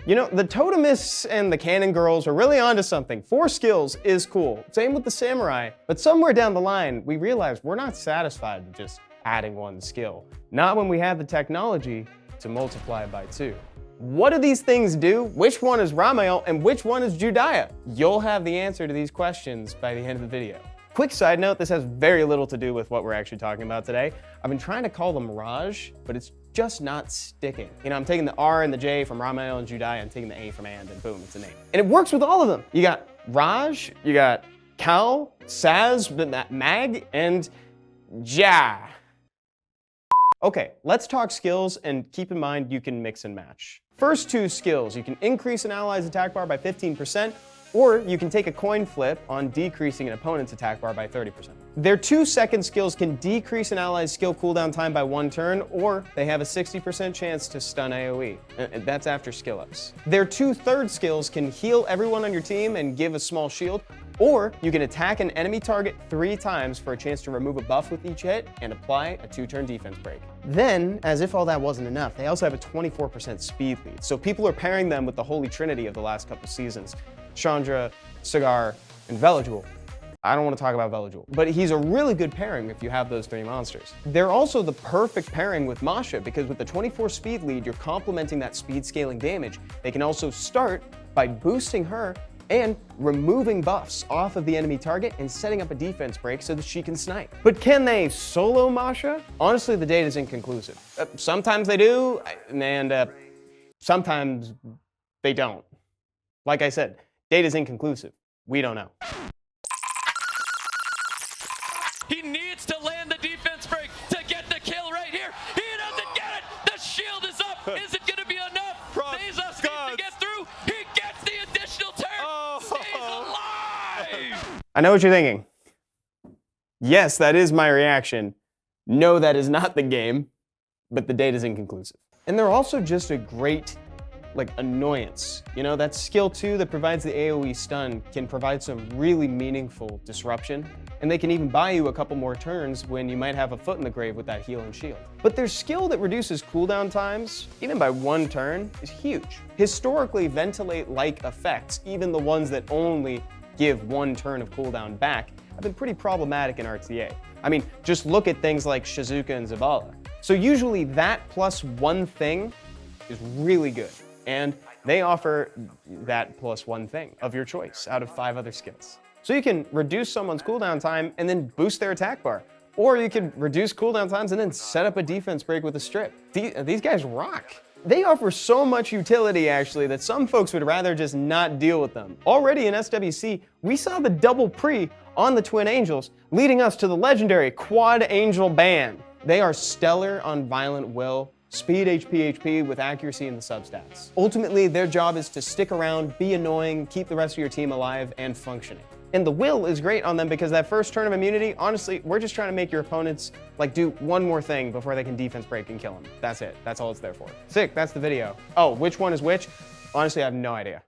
You know, the totemists and the cannon girls are really onto something. 4 skills is cool. Same with the samurai. But somewhere down the line, we realized we're not satisfied with just adding 1 skill. Not when we have the technology to multiply it by 2. What do these things do? Which one is Ramael and which one is Judaya? You'll have the answer to these questions by the end of the video. Quick side note, this has very little to do with what we're actually talking about today. I've been trying to call them Raj, but it's just not sticking. You know, I'm taking the R and the J from Ramael and Judaya, and taking the A from and boom, it's a name. And it works with all of them. You got Raj, you got Cal, Saz, Mag, and Ja. Okay, let's talk skills, and keep in mind you can mix and match. First 2 skills, you can increase an ally's attack bar by 15%, or you can take a coin flip on decreasing an opponent's attack bar by 30%. Their 2 second skills can decrease an ally's skill cooldown time by 1 turn, or they have a 60% chance to stun AoE. That's after skill ups. Their 2 third skills can heal everyone on your team and give a small shield, or you can attack an enemy target 3 times for a chance to remove a buff with each hit and apply a 2-turn defense break. Then, as if all that wasn't enough, they also have a 24% speed lead. So people are pairing them with the holy trinity of the last couple seasons. Chandra, Cigar, and Velojoule. I don't want to talk about Velojoule, but he's a really good pairing if you have those 3 monsters. They're also the perfect pairing with Masha, because with the 24 speed lead, you're complementing that speed scaling damage. They can also start by boosting her and removing buffs off of the enemy target and setting up a defense break so that she can snipe. But can they solo Masha? Honestly, the data is inconclusive. Sometimes they do, and sometimes they don't. Like I said, data is inconclusive. We don't know. He needs to land the defense break to get the kill right here. He doesn't get it. The shield is up. Is it going to be enough? Bezos needs to get through. He gets the additional turn. Stays alive. I know what you're thinking. Yes, that is my reaction. No, that is not the game, but the data is inconclusive. And they're also just a great annoyance. You know, that skill 2 that provides the AoE stun can provide some really meaningful disruption, and they can even buy you a couple more turns when you might have a foot in the grave with that heal and shield. But their skill that reduces cooldown times, even by 1 turn, is huge. Historically, ventilate-like effects, even the ones that only give 1 turn of cooldown back, have been pretty problematic in RTA. I mean, just look at things like Shizuka and Zavala. So usually that plus 1 thing is really good. And they offer that plus 1 thing of your choice out of 5 other skills. So you can reduce someone's cooldown time and then boost their attack bar. Or you can reduce cooldown times and then set up a defense break with a strip. These guys rock. They offer so much utility, actually, that some folks would rather just not deal with them. Already in SWC, we saw the double pre on the Twin Angels, leading us to the legendary Quad Angel ban. They are stellar on Violent Will, speed HP with accuracy in the substats. Ultimately, their job is to stick around, be annoying, keep the rest of your team alive and functioning. And the will is great on them because that first turn of immunity, honestly, we're just trying to make your opponents do 1 more thing before they can defense break and kill them. That's it. That's all it's there for. Sick, that's the video. Oh, which one is which? Honestly, I have no idea.